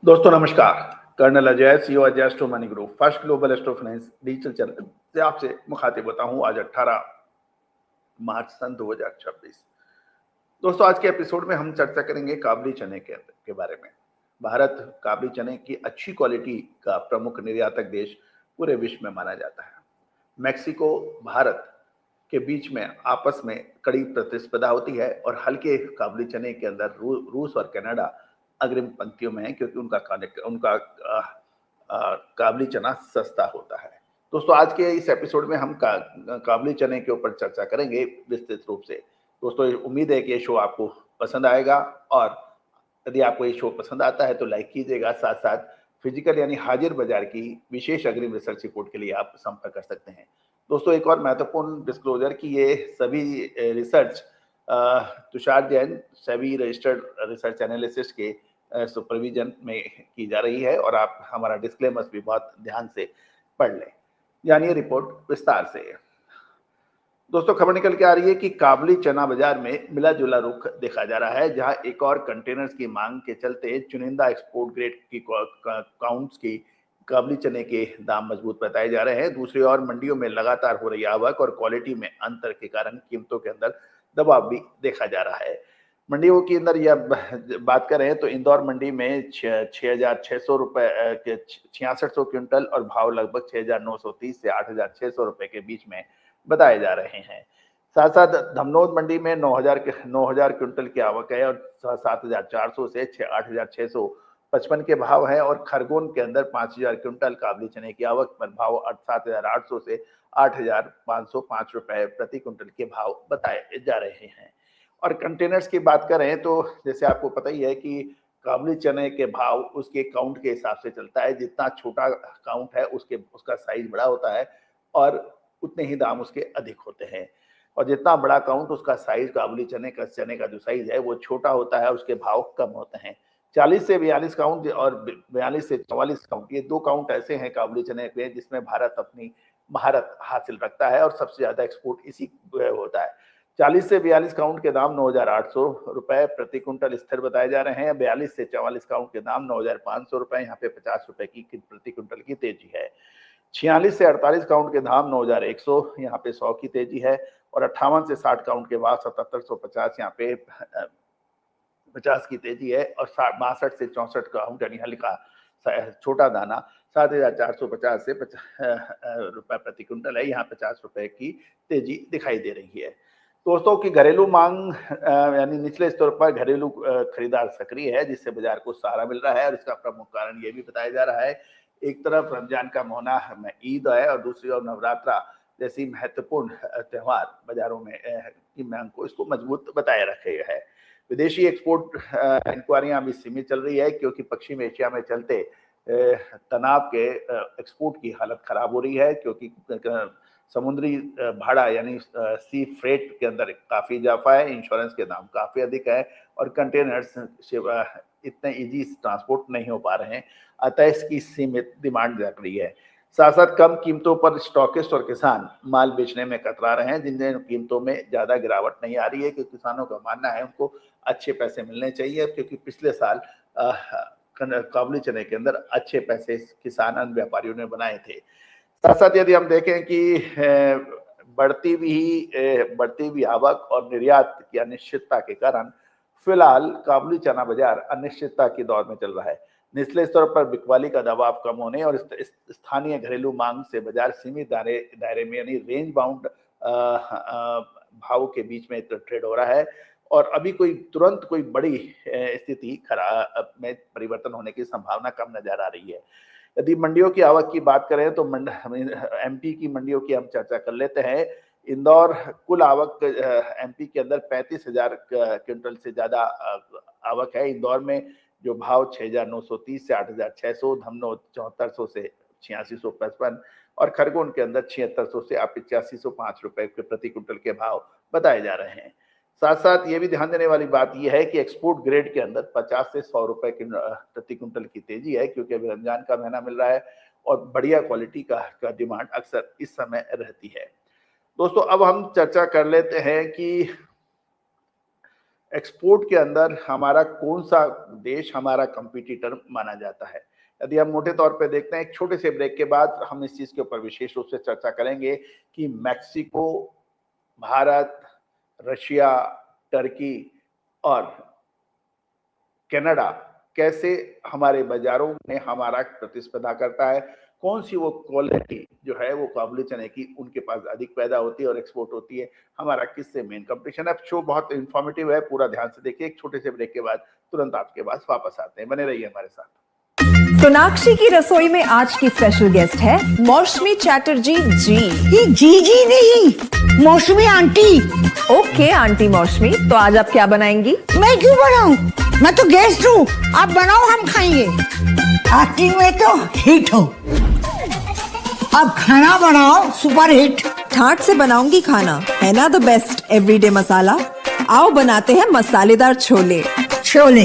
दोस्तों नमस्कार। Colonel Ajay CEO Ajay astro money group first global astro finance digital channel से आपसे मुखातिब होता हूं। आज 18 मार्च सन 2026। दोस्तों आज के एपिसोड में हम चर्चा करेंगे काबुली चने के बारे में। भारत काबुली चने की अच्छी क्वालिटी का प्रमुख निर्यातक देश पूरे विश्व में माना जाता है। मैक्सिको भारत के बीच में आपस में कड़ी प्रतिस्पर्धा होती है और हल्के काबुली चने के अंदर रूस और कनाडा अग्रिम पंक्तियों में है, क्योंकि उनका काबुली चना सस्ता होता है। दोस्तों आज के इस एपिसोड में हम काबुली चने के ऊपर चर्चा करेंगे विस्तृत रूप से। दोस्तों उम्मीद है कि ये शो आपको पसंद आएगा, और यदि आपको ये शो पसंद आता है तो लाइक कीजिएगा। साथ साथ फिजिकल यानी हाजिर बाजार की विशेष अग्रिम रिसर्च रिपोर्ट के लिए आप संपर्क कर सकते हैं। दोस्तों एक और महत्वपूर्ण डिस्क्लोजर कि ये सभी research Tushar Jain SEBI registered research analyst के सुपरविजन में की जा रही है, और आप हमारा डिस्क्लेमर्स भी बहुत ध्यान से पढ़ लें। यानी रिपोर्ट विस्तार से। दोस्तों खबर निकल के आ रही है कि काबुली चना बाजार में मिला जुला रुख देखा जा रहा है, जहां एक और कंटेनर्स की मांग के चलते चुनिंदा एक्सपोर्ट ग्रेड की काउंट्स की काबुली चने के दाम मजबूत बताए जा रहे हैं। दूसरी ओर मंडियों में लगातार हो रही आवक और क्वालिटी में अंतर के कारण कीमतों के अंदर दबाव भी देखा जा रहा है। मंडियों के अंदर यह बात करें तो इंदौर मंडी में 6,600 रुपए के 6600 क्विंटल और भाव लगभग 6,930 से 8,600 रुपए के बीच में बताए जा रहे हैं। साथ साथ धमनोद मंडी में 9,000 क्विंटल की आवक है और 7,400 से 8,655 के भाव है, और खरगोन के अंदर 5,000 क्विंटल काबुली चने की आवक पर भाव 7,800 से 8,505 रुपए प्रति क्विंटल के भाव बताए जा रहे हैं। और कंटेनर्स की बात करें तो जैसे आपको पता ही है कि काबुली चने के भाव उसके काउंट के हिसाब से चलता है। जितना छोटा काउंट है उसका साइज बड़ा होता है और उतने ही दाम उसके अधिक होते हैं, और जितना बड़ा काउंट उसका साइज काबुली चने का जो साइज है वो छोटा होता है, उसके भाव कम होते हैं। 40 से 42 काउंट और 42 से 44 काउंट, ये दो काउंट ऐसे हैं काबुली चने के जिसमें भारत अपनी महारत हासिल रखता है और सबसे ज्यादा एक्सपोर्ट इसी होता है। 40 से 42 काउंट के दाम 9,800 रुपए प्रति क्विंटल स्थिर बताए जा रहे हैं। 42 से 44 काउंट के दाम 9,500 रुपए, यहाँ पे 50 रुपए की प्रति क्विंटल की तेजी है। 46 से 48 काउंट के दाम 9,100, यहाँ पे 100 की तेजी है, और 58 से 60 काउंट के बाद 7,750, यहाँ पे 50 की तेजी है, और 62 से 64 काउंट यानी हल्का छोटा दाना 7,450 से रुपए प्रति क्विंटल है, यहाँ 50 रुपए की तेजी दिखाई दे रही है। दोस्तों की घरेलू मांग यानी निचले स्तर पर घरेलू खरीदार सक्रिय है, जिससे बाजार को सहारा मिल रहा है, और इसका प्रमुख कारण ये भी बताया जा रहा है एक तरफ रमजान का महीना में ईद है और दूसरी ओर नवरात्रा जैसी महत्वपूर्ण त्योहार बाजारों में की मांग को इसको मजबूत बताए रखे है। विदेशी एक्सपोर्ट इंक्वायरियां अभी सीमित चल रही है, क्योंकि पश्चिम एशिया में चलते तनाव के एक्सपोर्ट की हालत खराब हो रही है, क्योंकि समुद्री भाड़ा यानी सी फ्रेट के अंदर काफी इजाफा है, इंश्योरेंस के दाम काफी अधिक है, और कंटेनर्स इतने इजी ट्रांसपोर्ट नहीं हो पा रहे हैं, अतः इसकी सीमित डिमांड लग रही है। साथ साथ कम कीमतों पर स्टॉकिस्ट और किसान माल बेचने में कतरा रहे हैं, जिन कीमतों में ज्यादा गिरावट नहीं आ रही है, क्योंकि किसानों का मानना है उनको अच्छे पैसे मिलने चाहिए, क्योंकि पिछले साल काबुली चने के अंदर अच्छे पैसे किसान अन्य व्यापारियों ने बनाए थे। साथ साथ यदि हम देखें कि बढ़ती हुई आवक और निर्यात की अनिश्चितता के कारण फिलहाल काबुली चना बाजार अनिश्चितता की दौर में चल रहा है। निचले स्तर पर बिकवाली का दबाव कम होने और स्थानीय घरेलू मांग से बाजार सीमित दायरे में यानी रेंज बाउंड भाव के बीच में ट्रेड हो रहा है, और अभी तुरंत कोई बड़ी स्थिति खराब में परिवर्तन होने की संभावना कम नजर आ रही है। यदि मंडियों की आवक की बात करें तो एमपी की मंडियों की हम चर्चा कर लेते हैं। इंदौर कुल आवक एमपी के अंदर 35,000 क्विंटल से ज्यादा आवक है। इंदौर में जो भाव 6,930 से 8,600, धमनोद 7,400 से 8,655, और खरगोन के अंदर 7,600 से 8,505 रुपए के प्रति क्विंटल के भाव बताए जा रहे हैं। साथ साथ ये भी ध्यान देने वाली बात यह है कि एक्सपोर्ट ग्रेड के अंदर 50 से 100 रुपए प्रति क्विंटल की तेजी है, क्योंकि अभी रमजान का महीना मिल रहा है और बढ़िया क्वालिटी का डिमांड अक्सर इस समय रहती है। दोस्तों अब हम चर्चा कर लेते हैं कि एक्सपोर्ट के अंदर हमारा कौन सा देश हमारा कंपटीटर माना जाता है? यदि हम मोटे तौर पे देखते हैं, एक छोटे से ब्रेक के बाद हम इस चीज के ऊपर विशेष रूप से चर्चा करेंगे कि मैक्सिको, भारत, रशिया, टर्की और कनाडा कैसे हमारे बाजारों में हमारा प्रतिस्पर्धा करता है, कौन सी वो क्वालिटी जो है वो काबुली चने की उनके पास अधिक पैदा होती है और एक्सपोर्ट होती है, हमारा किससे मेन कंपटीशन है। शो बहुत इंफॉर्मेटिव है, पूरा ध्यान से देखिए। एक छोटे से ब्रेक के बाद तुरंत आपके पास वापस आते हैं, बने रहिए हमारे साथ। सोनाक्षी की रसोई में आज की स्पेशल गेस्ट है मौसमी चैटर्जी जी। ये जी नहीं, मौसमी आंटी। ओके आंटी मौसमी, तो आज आप क्या बनाएंगी? मैं क्यों बनाऊं? मैं तो गेस्ट हूँ, आप बनाओ, हम खाएंगे। एक्टिंग में तो हिट हो, अब खाना बनाओ सुपर हिट। ठाट से बनाऊंगी खाना, है ना द बेस्ट एवरीडे मसाला। आओ बनाते हैं मसालेदार छोले। छोले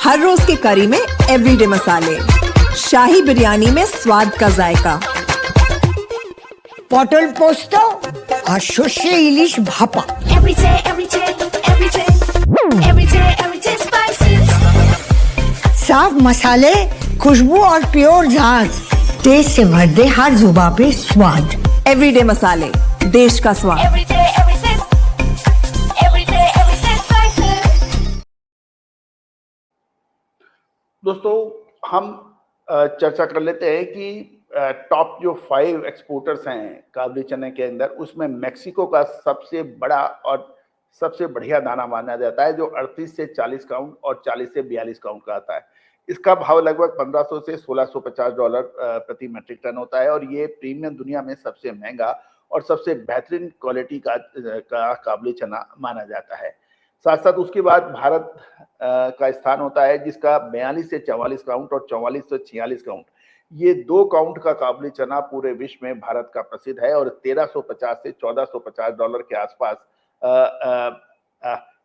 हर रोज की करी में एवरीडे मसाले, शाही बिरयानी में स्वाद का जायका। पटल पोस्तो और शुष्य इलिश भापा। साफ मसाले, खुशबू और प्योर झाग, टेस्ट से भर दे हर जुबा पे स्वाद। एवरीडे मसाले, देश का स्वाद। दोस्तों, हम चर्चा कर लेते हैं कि टॉप जो 5 एक्सपोर्टर्स हैं काबुली चने के अंदर, उसमें मेक्सिको का सबसे बड़ा और सबसे बढ़िया दाना माना जाता है, जो 38 से 40 काउंट और 40 से 42 काउंट का आता है। इसका भाव लगभग $1500 से $1650 प्रति मेट्रिक टन होता है और ये प्रीमियम दुनिया में सबसे महंगा और सबसे बेहतरीन क्वालिटी का काबुली चना माना जाता है। साथ साथ उसके बाद भारत का स्थान होता है, जिसका 42 से 44 काउंट और 44 से 46 काउंट, ये 2 काउंट का काबुली चना पूरे विश्व में भारत का प्रसिद्ध है और $1350 से $1450 के आसपास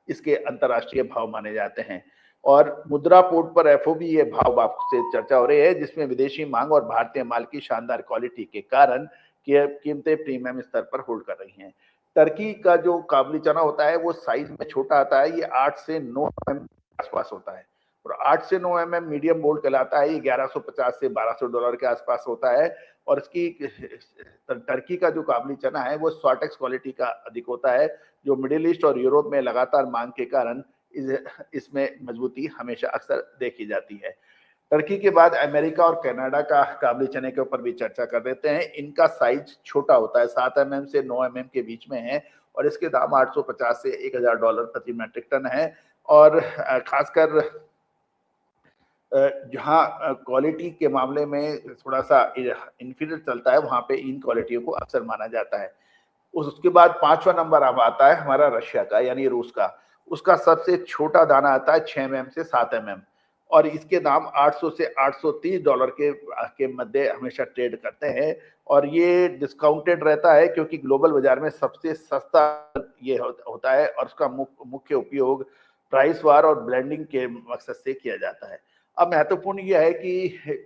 इसके अंतर्राष्ट्रीय भाव माने जाते हैं। और मुद्रा पोर्ट पर एफओबी ये भाव आपसे चर्चा हो रही है, जिसमें विदेशी मांग और भारतीय माल की शानदार क्वालिटी के कारण कीमतें प्रीमियम स्तर पर होल्ड कर रही हैं। टर्की का जो काबुली चना होता है वो साइज में छोटा आता है, ये 8 से 9 mm आसपास होता है और 8 से 9 mm मीडियम बोल्ड कहलाता है। ये $1150 से $1200 के आसपास होता है और इसकी टर्की का जो काबुली चना है वो स्वॉटेक्स क्वालिटी का अधिक होता है, जो मिडिल ईस्ट और यूरोप में लगातार मांग के कारण इसमें मजबूती हमेशा अक्सर देखी जाती है। टर्की के बाद अमेरिका और कनाडा का काबुली चने के ऊपर भी चर्चा कर देते हैं। इनका साइज छोटा होता है, 7 mm से 9 mm के बीच में है और इसके दाम $850 से $1000 प्रति मेट्रिक टन है। और खासकर जहां क्वालिटी के मामले में थोड़ा सा इंफीरियर चलता है, वहां पे इन क्वालिटियों को अक्सर माना जाता है। उसके बाद 5वां नंबर अब आता है हमारा रशिया का, यानी रूस का। उसका सबसे छोटा दाना आता है 6 mm से 7 mm और इसके दाम $800 से $830 के मध्य हमेशा ट्रेड करते हैं और ये डिस्काउंटेड रहता है क्योंकि ग्लोबल बाजार में सबसे सस्ता ये होता है और उसका मुख्य उपयोग प्राइस वार और ब्लेंडिंग के मकसद से किया जाता है। अब महत्वपूर्ण यह है कि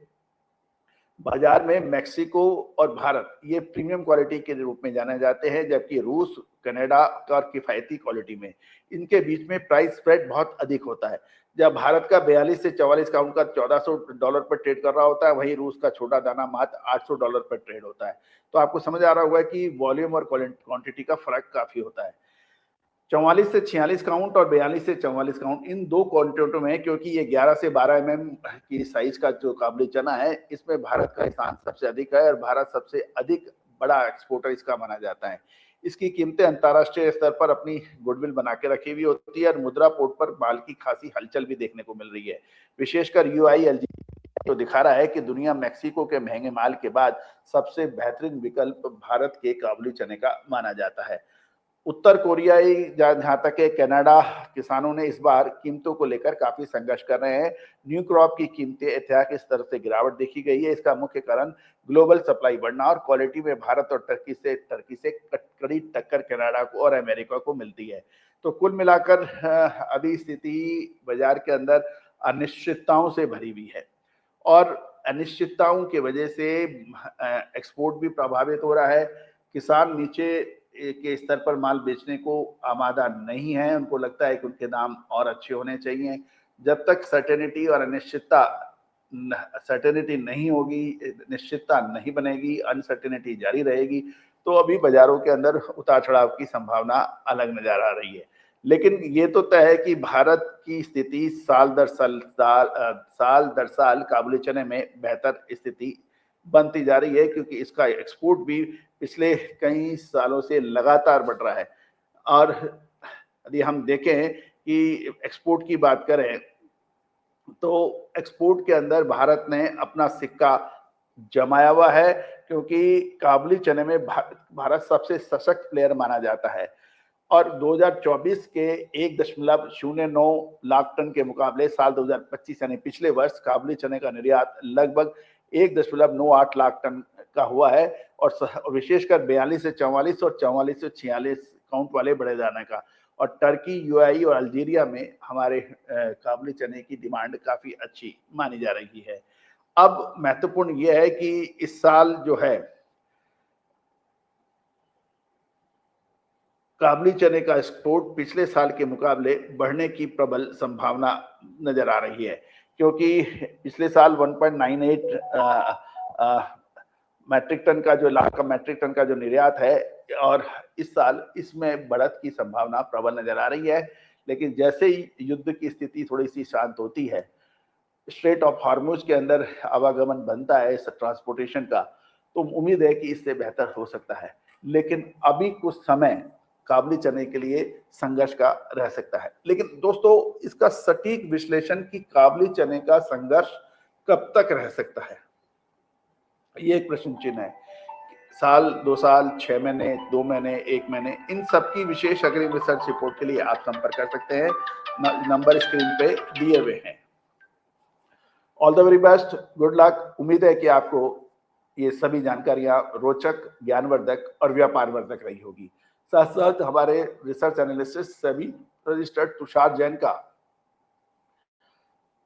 बाजार में मेक्सिको और भारत ये प्रीमियम क्वालिटी के रूप में जाने जाते हैं, जबकि रूस, कनाडा का किफायती क्वालिटी में इनके बीच में प्राइस स्प्रेड बहुत अधिक होता है। जब भारत का 42 से 44 काउंट का $1400 पर ट्रेड कर रहा होता है, वहीं रूस का छोटा दाना मात्र $800 पर ट्रेड होता है। तो आपको समझ आ रहा होगा कि वॉल्यूम और क्वांटिटी का फर्क काफी होता है। 44 से 46 काउंट और 42 से 44 काउंट, इन 2 क्वांटिटियों में, क्योंकि ये 11 से 12 mm की साइज का जो काबुली चना है, इसमें भारत का स्थान सबसे अधिक है और भारत सबसे अधिक बड़ा एक्सपोर्टर इसका माना जाता है। इसकी कीमतें अंतर्राष्ट्रीय स्तर पर अपनी गुडविल बना के रखी हुई होती है और मुद्रा पोर्ट पर माल की खासी हलचल भी देखने को मिल रही है। विशेषकर UILG तो दिखा रहा है कि दुनिया मेक्सिको के महंगे माल के बाद सबसे बेहतरीन विकल्प भारत के काबुली चने का माना जाता है। उत्तर कोरियाई जहां तक है, कनाडा किसानों ने इस बार कीमतों को लेकर काफी संघर्ष कर रहे हैं। न्यू क्रॉप की कीमतें ऐतिहासिक स्तर से गिरावट देखी गई है। इसका मुख्य कारण ग्लोबल सप्लाई बढ़ना और क्वालिटी में भारत और टर्की से कड़ी टक्कर कनाडा को और अमेरिका को मिलती है। तो कुल मिलाकर अभी स्थिति बाजार के अंदर अनिश्चितताओं से भरी हुई है और अनिश्चितताओं की वजह से एक्सपोर्ट भी प्रभावित हो रहा है। किसान नीचे के स्तर पर माल बेचने को आमादा नहीं है। उनको लगता है कि उनके दाम और अच्छे होने चाहिए। जब तक सर्टेनिटी और सर्टेनिटी नहीं होगी, निश्चितता नहीं बनेगी, अनसर्टेनिटी जारी रहेगी, तो अभी बाजारों के अंदर उतार चढ़ाव की संभावना अलग नजर आ रही है। लेकिन ये तो तय है कि भारत की स्थिति साल दर साल काबुली चने में बेहतर स्थिति बनती जा रही है, क्योंकि इसका एक्सपोर्ट भी पिछले कई सालों से लगातार बढ़ रहा है। और यदि हम देखें कि एक्सपोर्ट की बात करें तो एक्सपोर्ट के अंदर भारत ने अपना सिक्का जमाया हुआ है, क्योंकि काबुली चने में भारत सबसे सशक्त प्लेयर माना जाता है। और 2024 के 1.09 लाख टन के मुकाबले साल 2025 यानी पिछले वर्ष काबुली चने का निर्यात लगभग 1.98 लाख टन का हुआ है, और विशेषकर 42 से 44 और 44 से 46 काउंट वाले बड़े दाने का। और टर्की, यूएई और अल्जीरिया में हमारे काबुली चने की डिमांड काफी अच्छी मानी जा रही है। अब महत्वपूर्ण यह है कि इस साल जो है काबुली चने का एक्सपोर्ट पिछले साल के मुकाबले बढ़ने की प्रबल संभावना नजर आ रही है, क्योंकि पिछले साल 1.98 मैट्रिक टन का जो लाख मैट्रिक टन का जो निर्यात है, और इस साल इसमें बढ़त की संभावना प्रबल नजर आ रही है। लेकिन जैसे ही युद्ध की स्थिति थोड़ी सी शांत होती है, स्ट्रेट ऑफ हार्मुज के अंदर आवागमन बनता है इस ट्रांसपोर्टेशन का, तो उम्मीद है कि इससे बेहतर हो सकता है। लेकिन अभी कुछ समय काबुली चने के लिए संघर्ष का रह सकता है। लेकिन दोस्तों, इसका सटीक विश्लेषण कि काबुली चने का संघर्ष कब तक रह सकता है, ये एक प्रश्न चिन्ह है। साल, 2 साल, 6 महीने, 2 महीने, 1 महीने, इन सब की विशेष अग्रिम रिसर्च रिपोर्ट के लिए आप संपर्क कर सकते हैं। नंबर स्क्रीन पे दिए हुए हैं। All the very best, good luck. उम्मीद है कि आपको ये सभी जानकारियां रोचक, ज्ञानवर्धक और व्यापारवर्धक रही होगी। साथ साथ हमारे रिसर्च एनालिसिस्ट सभी रजिस्टर्ड तुषार जैन का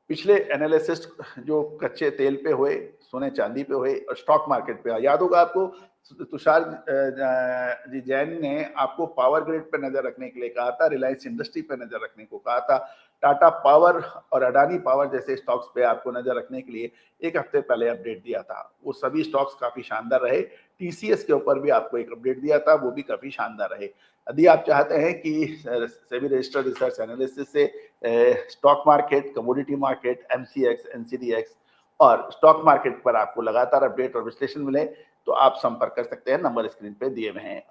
पिछले एनालिसिस जो कच्चे तेल पे हुए, सोने चांदी पे हुए और स्टॉक मार्केट पे, याद होगा आपको तुषार जी जैन ने आपको पावर ग्रिड पे नजर रखने के लिए कहा था, रिलायंस इंडस्ट्री पे नजर रखने को कहा था, टाटा पावर और अडानी पावर जैसे स्टॉक्स पे आपको नजर रखने के लिए 1 हफ्ते पहले अपडेट दिया था। वो सभी स्टॉक्स काफी शानदार रहे। टीसीएस के ऊपर भी आपको एक अपडेट दिया था, वो भी काफी शानदार रहे। यदि आप चाहते हैं कि सेबी रजिस्टर्ड रिसर्च एनालिसिस से stock market, commodity market, MCX, NCDEX और स्टॉक मार्केट पर आपको लगातार अपडेट और विश्लेषण मिले, तो आप संपर्क कर सकते हैं। नंबर स्क्रीन पे दिए हुए हैं।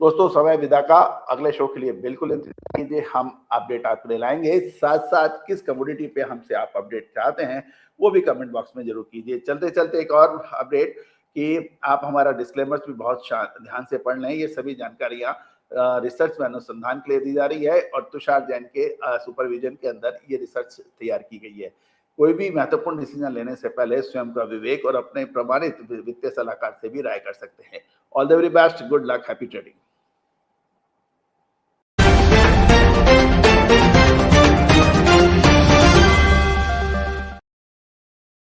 दोस्तों, समय विदा का। अगले शो के लिए बिल्कुल इंतजार कीजिए, हम अपडेट आपके लिए लाएंगे। साथ साथ किस कमोडिटी पे हमसे आप अपडेट चाहते हैं वो भी कमेंट बॉक्स में जरूर कीजिए। चलते चलते एक और अपडेट कि आप हमारा डिस्क्लेमर्स भी बहुत ध्यान से पढ़ लें। ये सभी जानकारियां रिसर्च में अनुसंधान के लिए दी जा रही है और तुषार जैन के सुपरविजन के अंदर ये रिसर्च तैयार की गई है। कोई भी महत्वपूर्ण डिसीजन लेने से पहले स्वयं का विवेक और अपने प्रमाणित वित्तीय सलाहकार से भी राय कर सकते हैं। All the very best, good luck, happy trading.